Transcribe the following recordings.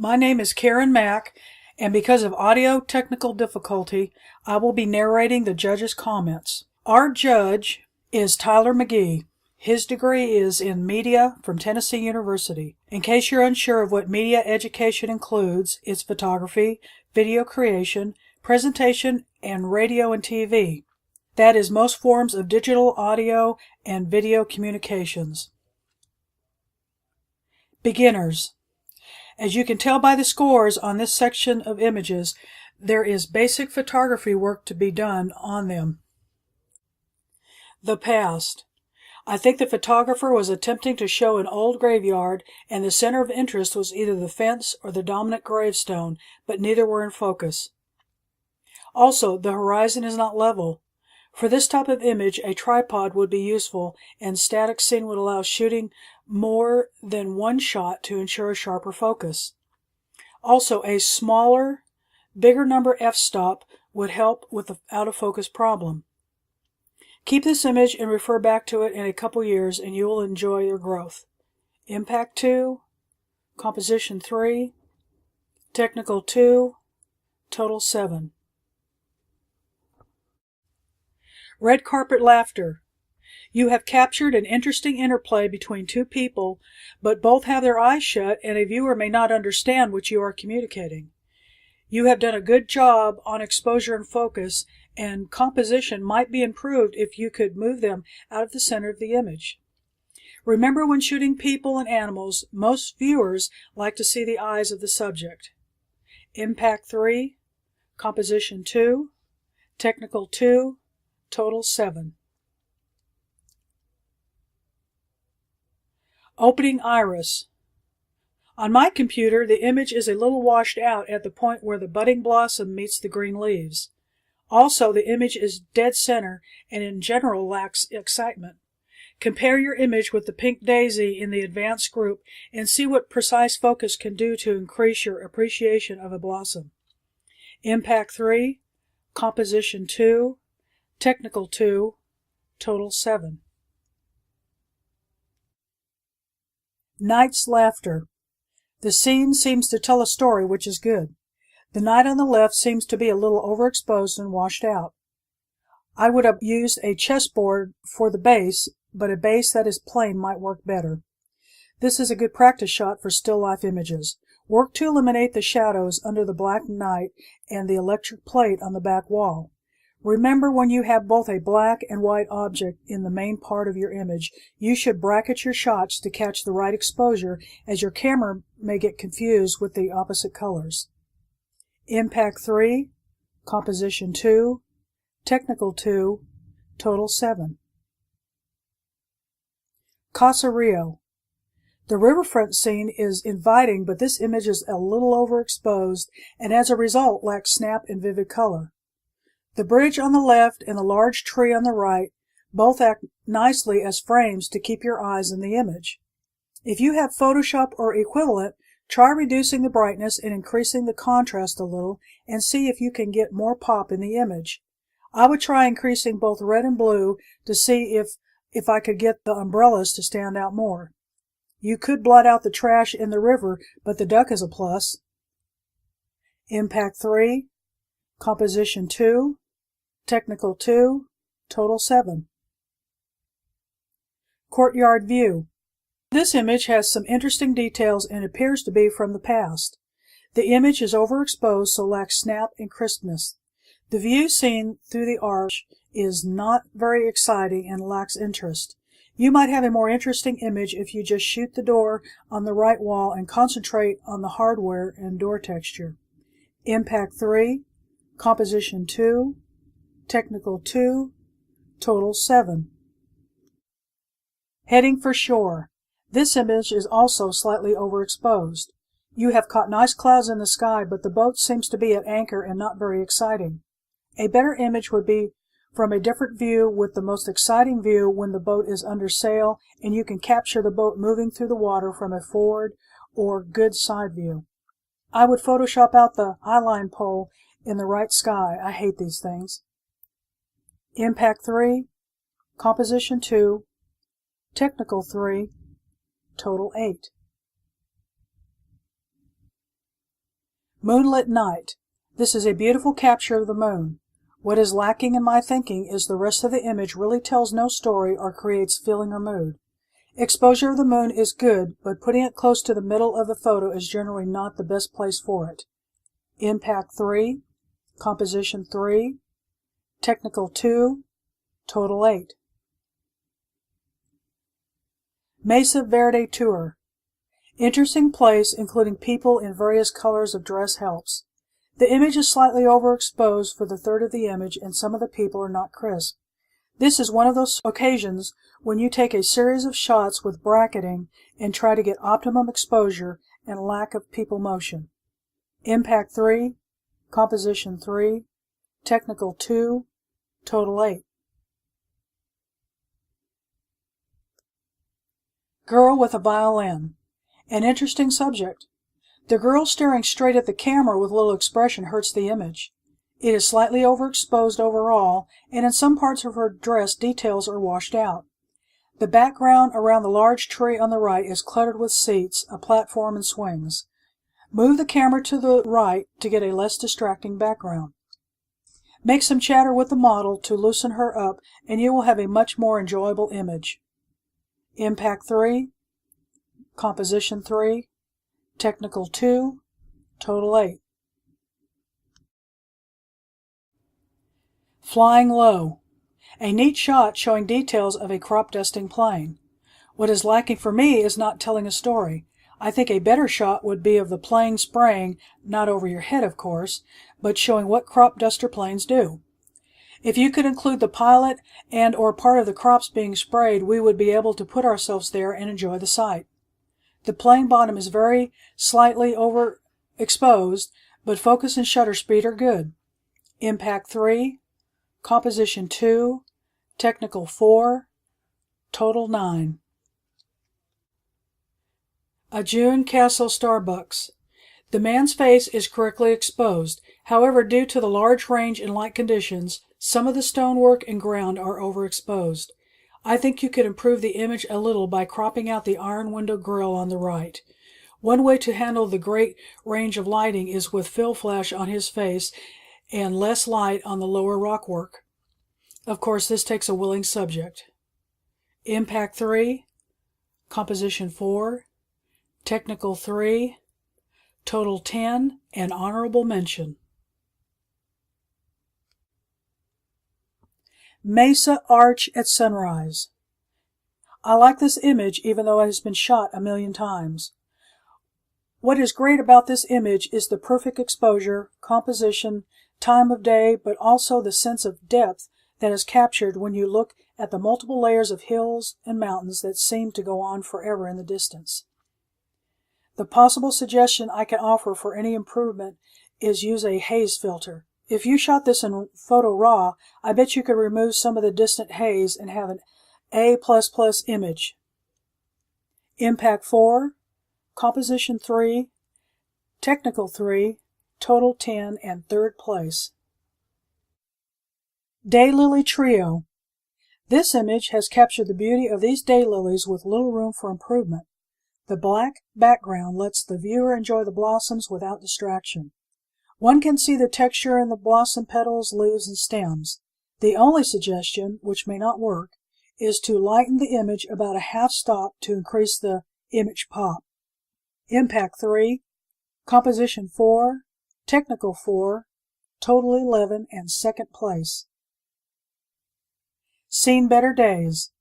My name is Karen Mack, and because of audio technical difficulty, I will be narrating the judge's comments. Our judge is Tyler McGee. His degree is in media from Tennessee University. In case you're unsure of what media education includes, it's photography, video creation, presentation, and radio and TV. That is most forms of digital audio and video communications. Beginners. As you can tell by the scores on this section of images, there is basic photography work to be done on them. The past. I think the photographer was attempting to show an old graveyard, and the center of interest was either the fence or the dominant gravestone, but neither were in focus. Also, the horizon is not level. For this type of image, a tripod would be useful, and static scene would allow shooting more than one shot to ensure a sharper focus. Also, a smaller, bigger number f-stop would help with the out-of-focus problem. Keep this image and refer back to it in a couple years and you will enjoy your growth. Impact 2, Composition 3, Technical 2, Total 7. Red carpet laughter. You have captured an interesting interplay between two people, but both have their eyes shut and a viewer may not understand what you are communicating. You have done a good job on exposure and focus, and composition might be improved if you could move them out of the center of the image. Remember, when shooting people and animals, most viewers like to see the eyes of the subject. Impact 3, Composition 2, Technical 2, Total 7. Opening iris. On my computer, the image is a little washed out at the point where the budding blossom meets the green leaves. Also, the image is dead center and in general lacks excitement. Compare your image with the pink daisy in the advanced group and see what precise focus can do to increase your appreciation of a blossom. Impact 3, Composition 2, Technical 2, Total 7. Night's laughter. The scene seems to tell a story, which is good. The night on the left seems to be a little overexposed and washed out. I would have used a chessboard for the base, but a base that is plain might work better. This is a good practice shot for still life images. Work to eliminate the shadows under the black night and the electric plate on the back wall. Remember, when you have both a black and white object in the main part of your image, you should bracket your shots to catch the right exposure, as your camera may get confused with the opposite colors. Impact 3, Composition 2, Technical 2, Total 7. Casa Rio. The riverfront scene is inviting, but this image is a little overexposed and as a result lacks snap and vivid color. The bridge on the left and the large tree on the right both act nicely as frames to keep your eyes in the image. If you have Photoshop or equivalent, try reducing the brightness and increasing the contrast a little and see if you can get more pop in the image. I would try increasing both red and blue to see if I could get the umbrellas to stand out more. You could blot out the trash in the river, but the duck is a plus. Impact 3, Composition 2, Technical 2, Total 7. Courtyard view. This image has some interesting details and appears to be from the past. The image is overexposed, so lacks snap and crispness. The view seen through the arch is not very exciting and lacks interest. You might have a more interesting image if you just shoot the door on the right wall and concentrate on the hardware and door texture. Impact 3, Composition 2, Technical 2, Total 7. Heading for shore. This image is also slightly overexposed. You have caught nice clouds in the sky, but the boat seems to be at anchor and not very exciting. A better image would be from a different view, with the most exciting view when the boat is under sail and you can capture the boat moving through the water from a forward or good side view. I would Photoshop out the highline pole in the right sky. I hate these things. Impact 3, Composition 2, Technical 3, Total 8. Moonlit night. This is a beautiful capture of the moon. What is lacking in my thinking is the rest of the image really tells no story or creates feeling or mood. Exposure of the moon is good, but putting it close to the middle of the photo is generally not the best place for it. Impact 3, Composition 3, Technical 2, Total 8. Mesa Verde Tour. Interesting place, including people in various colors of dress helps. The image is slightly overexposed for the third of the image, and some of the people are not crisp. This is one of those occasions when you take a series of shots with bracketing and try to get optimum exposure and lack of people motion. Impact 3, Composition 3, Technical 2, Total 8. Girl with a violin. An interesting subject. The girl staring straight at the camera with little expression hurts the image. It is slightly overexposed overall, and in some parts of her dress details are washed out. The background around the large tree on the right is cluttered with seats, a platform, and swings. Move the camera to the right to get a less distracting background. Make some chatter with the model to loosen her up, and you will have a much more enjoyable image. Impact 3, Composition 3, Technical 2, Total 8. Flying low. A neat shot showing details of a crop dusting plane. What is lacking for me is not telling a story. I think a better shot would be of the plane spraying, not over your head of course, but showing what crop duster planes do. If you could include the pilot and or part of the crops being sprayed, we would be able to put ourselves there and enjoy the sight. The plane bottom is very slightly overexposed, but focus and shutter speed are good. Impact 3, Composition 2, Technical 4, Total 9. A June Castle Starbucks. The man's face is correctly exposed. However, due to the large range in light conditions, some of the stonework and ground are overexposed. I think you could improve the image a little by cropping out the iron window grille on the right. One way to handle the great range of lighting is with fill flash on his face and less light on the lower rockwork. Of course, this takes a willing subject. Impact 3, Composition 4, Technical 3, Total 10, and Honorable Mention. Mesa Arch at sunrise. I like this image even though it has been shot a million times. What is great about this image is the perfect exposure, composition, time of day, but also the sense of depth that is captured when you look at the multiple layers of hills and mountains that seem to go on forever in the distance. The possible suggestion I can offer for any improvement is use a haze filter. If you shot this in photo raw, I bet you could remove some of the distant haze and have an A++ image. Impact 4, Composition 3, Technical 3, Total 10, and third place. Daylily Trio. This image has captured the beauty of these daylilies with little room for improvement. The black background lets the viewer enjoy the blossoms without distraction. One can see the texture in the blossom petals, leaves, and stems. The only suggestion, which may not work, is to lighten the image about a half stop to increase the image pop. Impact 3, Composition 4, Technical 4, Total 11, and second place. Seen Better Days.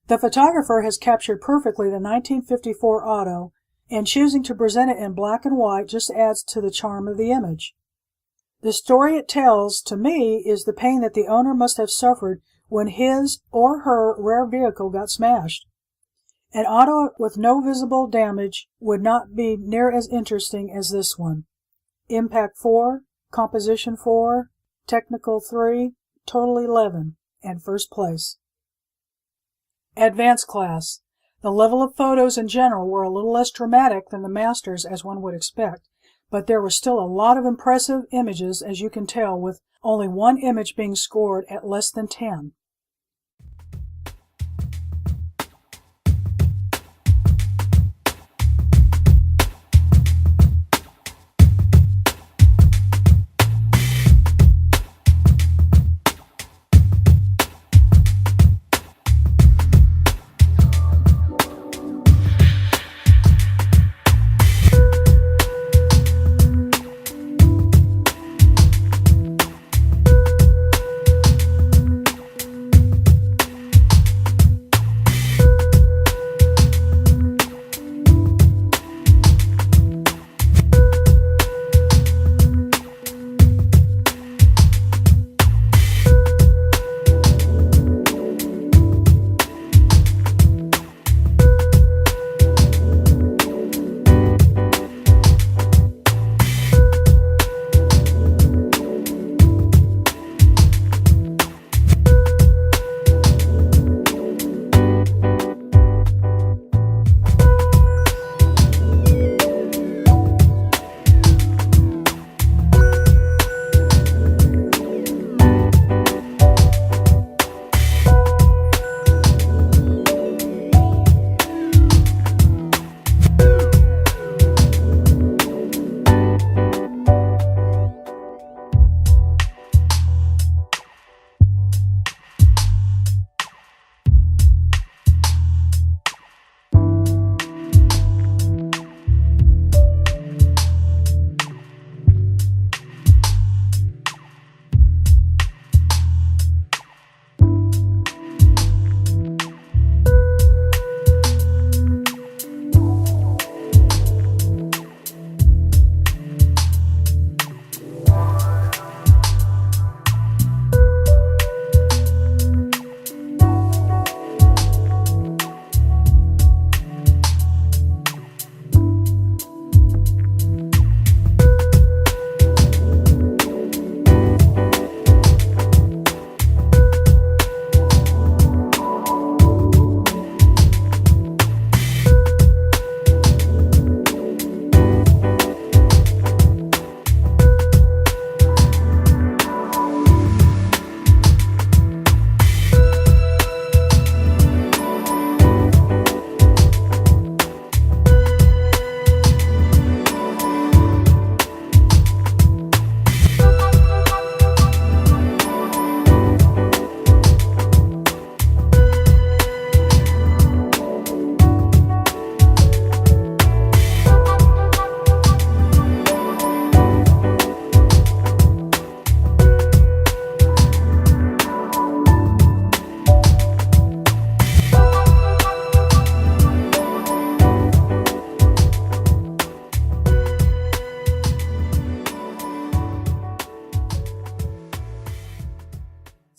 The photographer has captured perfectly the 1954 auto, and choosing to present it in black and white just adds to the charm of the image. The story it tells, to me, is the pain that the owner must have suffered when his or her rare vehicle got smashed. An auto with no visible damage would not be near as interesting as this one. Impact 4, Composition 4, Technical 3, Total 11, and first place. Advanced class. The level of photos in general were a little less dramatic than the masters as one would expect, but there were still a lot of impressive images, as you can tell, with only one image being scored at less than 10.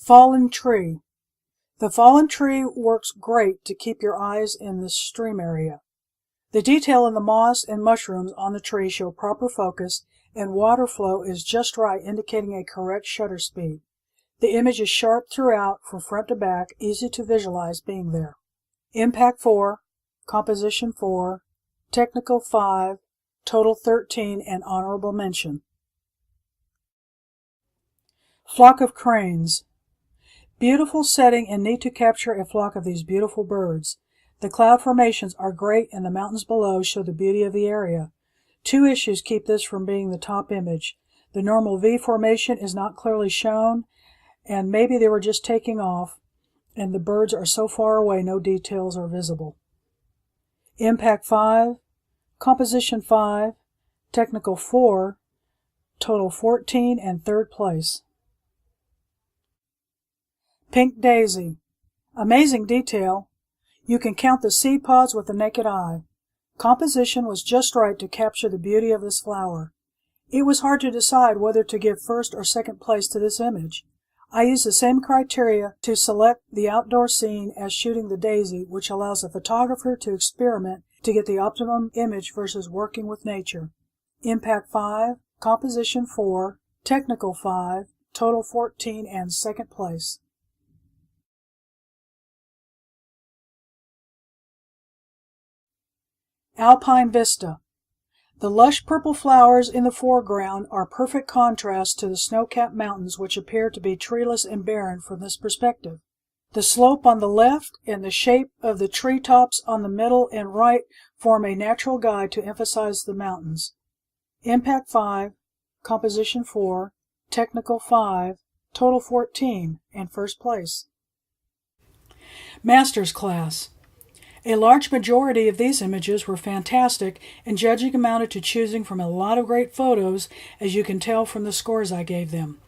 Fallen tree. The fallen tree works great to keep your eyes in the stream area. The detail in the moss and mushrooms on the tree show proper focus, and water flow is just right, indicating a correct shutter speed. The image is sharp throughout, from front to back, easy to visualize being there. Impact 4, Composition 4, Technical 5, Total 13, and Honorable Mention. Flock of cranes. Beautiful setting and neat to capture a flock of these beautiful birds. The cloud formations are great and the mountains below show the beauty of the area. Two issues keep this from being the top image. The normal V formation is not clearly shown, and maybe they were just taking off, and the birds are so far away no details are visible. Impact 5, Composition 5, Technical 4, Total 14, and third place. Pink daisy. Amazing detail. You can count the seed pods with the naked eye. Composition was just right to capture the beauty of this flower. It was hard to decide whether to give first or second place to this image. I used the same criteria to select the outdoor scene as shooting the daisy, which allows a photographer to experiment to get the optimum image versus working with nature. Impact 5, Composition 4, Technical 5, Total 14, and second place. Alpine Vista. The lush purple flowers in the foreground are perfect contrast to the snow-capped mountains, which appear to be treeless and barren from this perspective. The slope on the left and the shape of the treetops on the middle and right form a natural guide to emphasize the mountains. Impact 5, Composition 4, Technical 5, Total 14, and first place. Master's Class. A large majority of these images were fantastic, and judging amounted to choosing from a lot of great photos, as you can tell from the scores I gave them.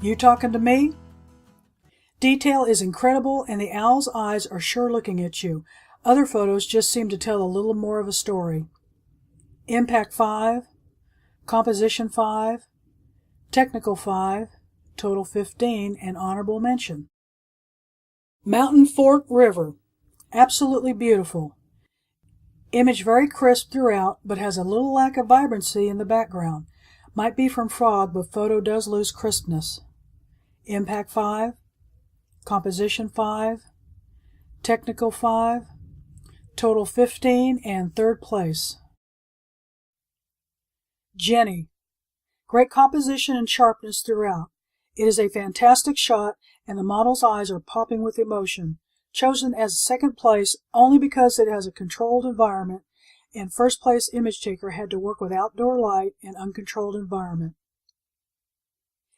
You talking to me? Detail is incredible and the owl's eyes are sure looking at you. Other photos just seem to tell a little more of a story. Impact 5, Composition 5, Technical 5, Total 15, and Honorable Mention. Mountain Fork River. Absolutely beautiful. Image very crisp throughout, but has a little lack of vibrancy in the background. Might be from fog, but photo does lose crispness. Impact 5, Composition 5, Technical 5, Total 15, and third place. Jenny. Great composition and sharpness throughout. It is a fantastic shot, and the model's eyes are popping with emotion. Chosen as second place only because it has a controlled environment, and first place image taker had to work with outdoor light and uncontrolled environment.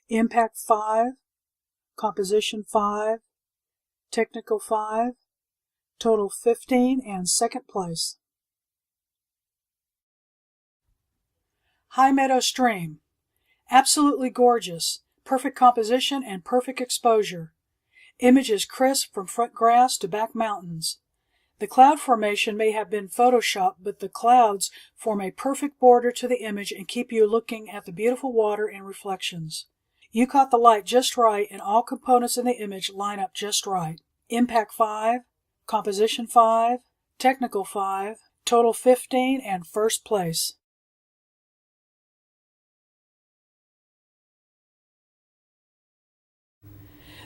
Impact 5, Composition 5, Technical 5, Total 15, and second place. High Meadow Stream. Absolutely gorgeous. Perfect composition and perfect exposure. Image is crisp from front grass to back mountains. The cloud formation may have been photoshopped, but the clouds form a perfect border to the image and keep you looking at the beautiful water and reflections. You caught the light just right and all components in the image line up just right. Impact 5, Composition 5, Technical 5, Total 15, and first place.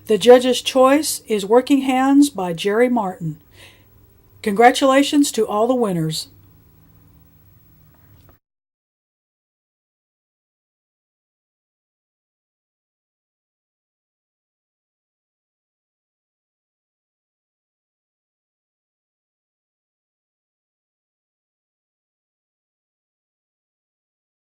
The judge's choice is Working Hands by Jerry Martin. Congratulations to all the winners.